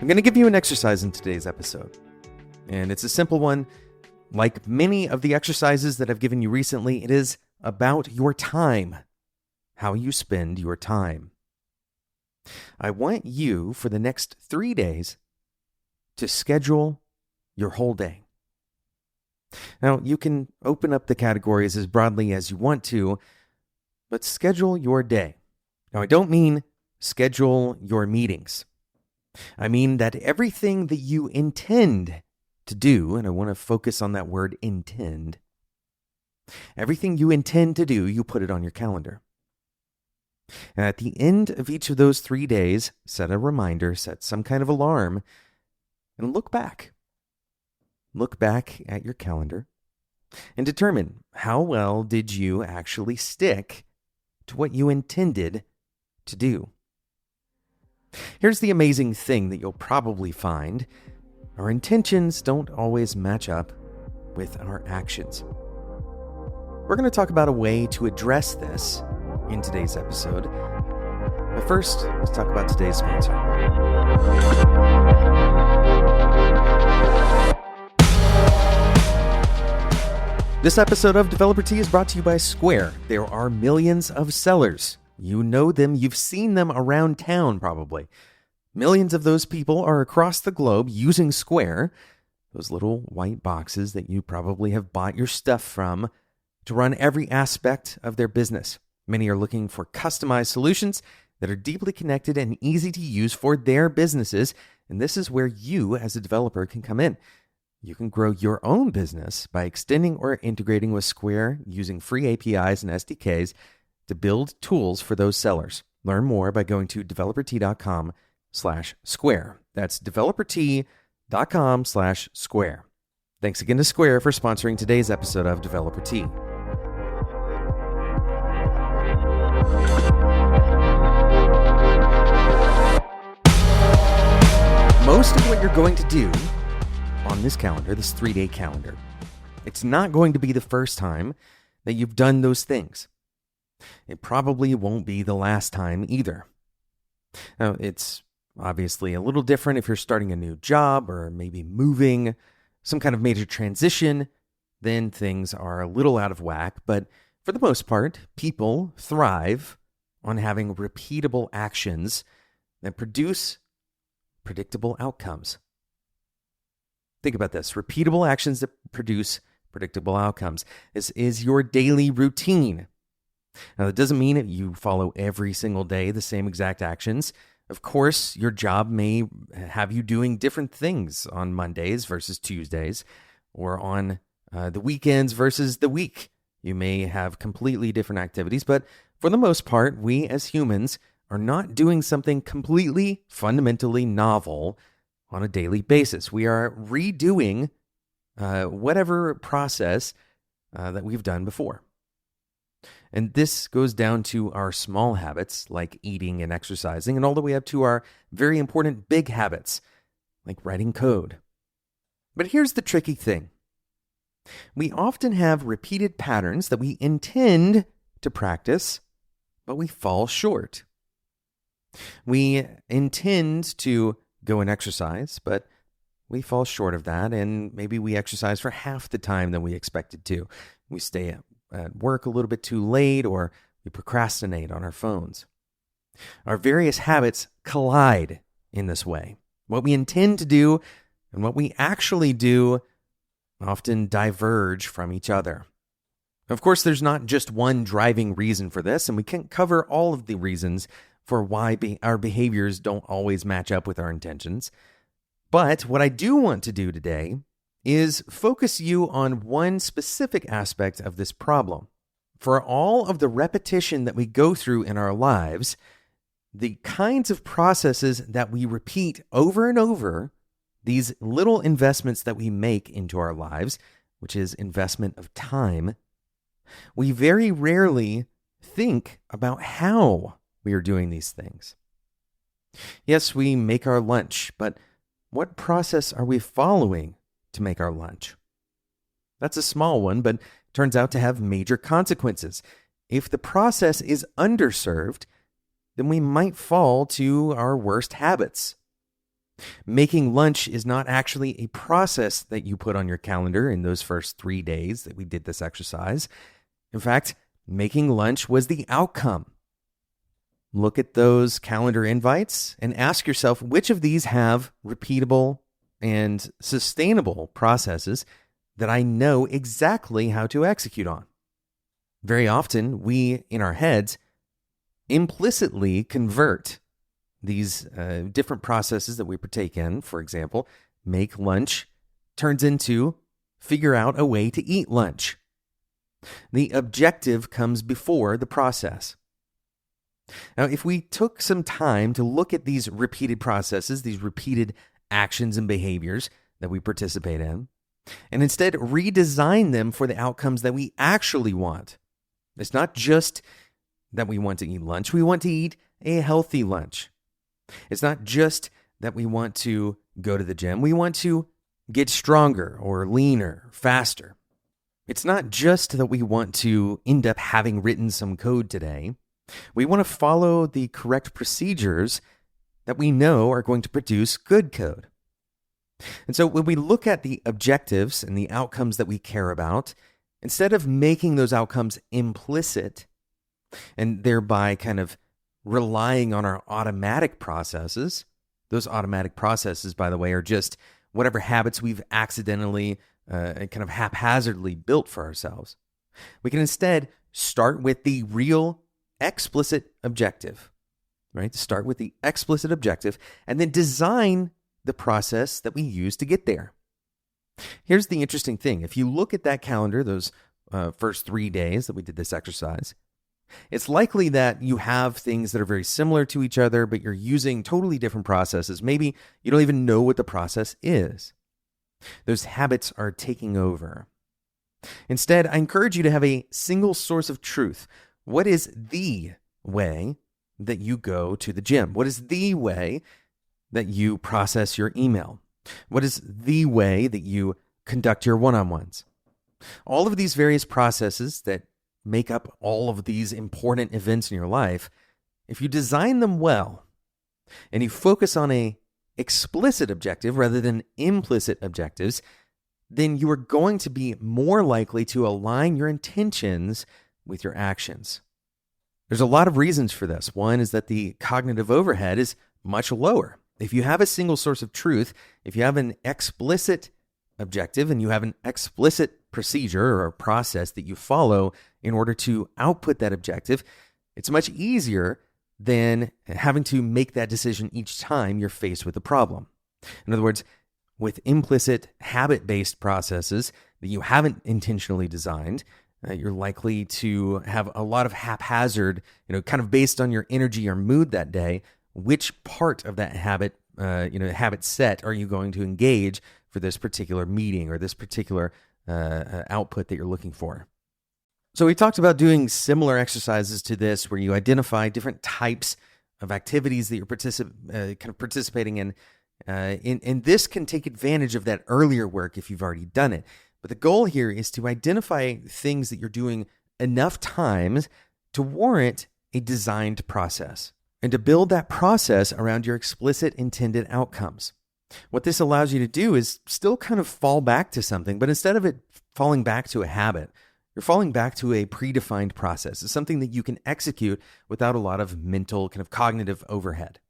going to give you an exercise in today's episode, and it's a simple one. Like many of the exercises that I've given you recently, it is about your time, how you spend your time. I want you, for the next 3 days, to schedule your whole day. Now, you can open up the categories as broadly as you want to, but schedule your day. Now, I don't mean schedule your meetings. I mean that everything that you intend to do, and I want to focus on that word intend, everything you intend to do, you put it on your calendar. And at the end of each of those 3 days, set a reminder, set some kind of alarm, and look back. Look back at your calendar and determine how well did you actually stick to what you intended to do. Here's the amazing thing that you'll probably find. Our intentions don't always match up with our actions. We're going to talk about a way to address this in today's episode. But first, let's talk about today's sponsor. This episode of Developer Tea is brought to you by Square. There are millions of sellers. You know them, you've seen them around town probably. Millions of those people are across the globe using Square, those little white boxes that you probably have bought your stuff from, to run every aspect of their business. Many are looking for customized solutions that are deeply connected and easy to use for their businesses, and this is where you as a developer can come in. You can grow your own business by extending or integrating with Square using free APIs and SDKs to build tools for those sellers. Learn more by going to developertea.com/square. That's developertea.com/square. Thanks again to Square for sponsoring today's episode of Developer Tea. Most of what you're going to do on this calendar, this 3-day calendar, it's not going to be the first time that you've done those things. It probably won't be the last time either. Now, it's obviously a little different if you're starting a new job or maybe moving, some kind of major transition, then things are a little out of whack. But for the most part, people thrive on having repeatable actions that produce predictable outcomes. Think about this. Repeatable actions that produce predictable outcomes. This is your daily routine. Now, that doesn't mean that you follow every single day the same exact actions. Of course, your job may have you doing different things on Mondays versus Tuesdays, or on the weekends versus the week. You may have completely different activities, but for the most part, we as humans are not doing something completely fundamentally novel on a daily basis. We are redoing whatever process that we've done before. And this goes down to our small habits, like eating and exercising, and all the way up to our very important big habits, like writing code. But here's the tricky thing. We often have repeated patterns that we intend to practice, but we fall short. We intend to go and exercise, but we fall short of that, and maybe we exercise for half the time than we expected to. We stay at work a little bit too late, or we procrastinate on our phones. Our various habits collide in this way. What we intend to do and what we actually do often diverge from each other. Of course, there's not just one driving reason for this, and we can't cover all of the reasons for why our behaviors don't always match up with our intentions. But what I do want to do today is focus you on one specific aspect of this problem. For all of the repetition that we go through in our lives, the kinds of processes that we repeat over and over, these little investments that we make into our lives, which is investment of time, we very rarely think about how we are doing these things. Yes, we make our lunch, but what process are we following to make our lunch? That's a small one, but turns out to have major consequences. If the process is underserved, then we might fall to our worst habits. Making lunch is not actually a process that you put on your calendar in those first 3 days that we did this exercise. In fact, making lunch was the outcome. Look at those calendar invites and ask yourself which of these have repeatable and sustainable processes that I know exactly how to execute on. Very often, we, in our heads, implicitly convert these different processes that we partake in. For example, make lunch turns into figure out a way to eat lunch. The objective comes before the process. Now, if we took some time to look at these repeated processes, these repeated actions and behaviors that we participate in, and instead redesign them for the outcomes that we actually want. It's not just that we want to eat lunch, we want to eat a healthy lunch. It's not just that we want to go to the gym, we want to get stronger or leaner, faster. It's not just that we want to end up having written some code today. We want to follow the correct procedures that we know are going to produce good code. And so when we look at the objectives and the outcomes that we care about, instead of making those outcomes implicit and thereby kind of relying on our automatic processes, those automatic processes, by the way, are just whatever habits we've accidentally kind of haphazardly built for ourselves. We can instead start with the real explicit objective, right? Start with the explicit objective and then design the process that we use to get there. Here's the interesting thing. If you look at that calendar, those first 3 days that we did this exercise, it's likely that you have things that are very similar to each other, but you're using totally different processes. Maybe you don't even know what the process is. Those habits are taking over. Instead, I encourage you to have a single source of truth. What is the way that you go to the gym? What is the way that you process your email? What is the way that you conduct your one-on-ones? All of these various processes that make up all of these important events in your life, if you design them well and you focus on a explicit objective rather than implicit objectives, then you are going to be more likely to align your intentions with your actions. There's a lot of reasons for this. One is that the cognitive overhead is much lower. If you have a single source of truth, if you have an explicit objective and you have an explicit procedure or a process that you follow in order to output that objective, it's much easier than having to make that decision each time you're faced with a problem. In other words, with implicit habit-based processes that you haven't intentionally designed, you're likely to have a lot of haphazard, kind of based on your energy or mood that day, which part of that habit set are you going to engage for this particular meeting or this particular output that you're looking for. So we talked about doing similar exercises to this where you identify different types of activities that you're participating in. And this can take advantage of that earlier work if you've already done it. But the goal here is to identify things that you're doing enough times to warrant a designed process and to build that process around your explicit intended outcomes. What this allows you to do is still kind of fall back to something, but instead of it falling back to a habit, you're falling back to a predefined process. It's something that you can execute without a lot of mental, kind of cognitive overhead.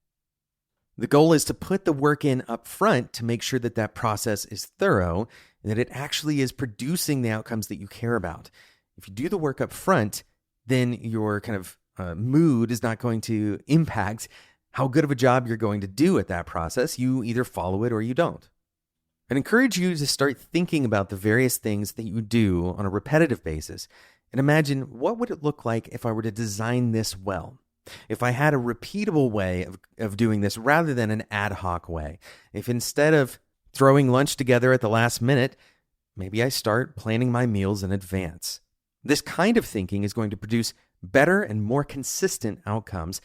The goal is to put the work in up front to make sure that that process is thorough and that it actually is producing the outcomes that you care about. If you do the work up front, then your kind of mood is not going to impact how good of a job you're going to do at that process. You either follow it or you don't. I'd encourage you to start thinking about the various things that you do on a repetitive basis and imagine, what would it look like if I were to design this well? If I had a repeatable way of doing this rather than an ad hoc way, if instead of throwing lunch together at the last minute, maybe I start planning my meals in advance. This kind of thinking is going to produce better and more consistent outcomes.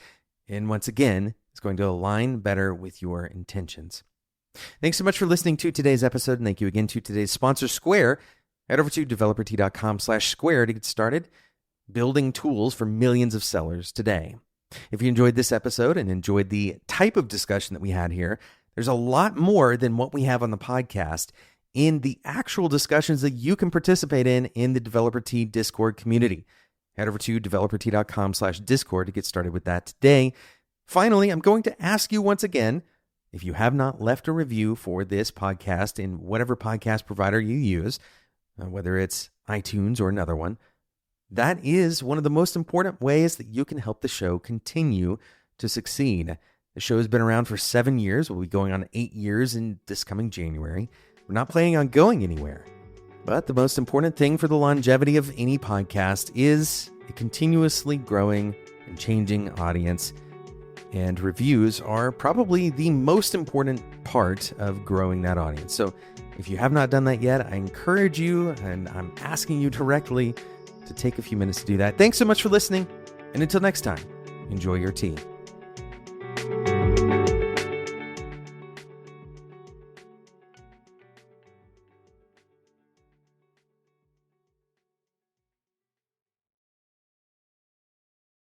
And once again, it's going to align better with your intentions. Thanks so much for listening to today's episode. And thank you again to today's sponsor, Square. Head over to developert.com/square to get started building tools for millions of sellers today. If you enjoyed this episode and enjoyed the type of discussion that we had here, There's a lot more than what we have on the podcast in the actual discussions that you can participate in the Developer Tea Discord community. Head over to developertea.com/Discord to get started with that today. Finally, I'm going to ask you once again, if you have not left a review for this podcast in whatever podcast provider you use, whether it's iTunes or another one, that is one of the most important ways that you can help the show continue to succeed. The show has been around for 7 years. We'll be going on 8 years in this coming January. We're not planning on going anywhere. But the most important thing for the longevity of any podcast is a continuously growing and changing audience. And reviews are probably the most important part of growing that audience. So if you have not done that yet, I encourage you, and I'm asking you directly, to take a few minutes to do that. Thanks so much for listening. And until next time, enjoy your tea.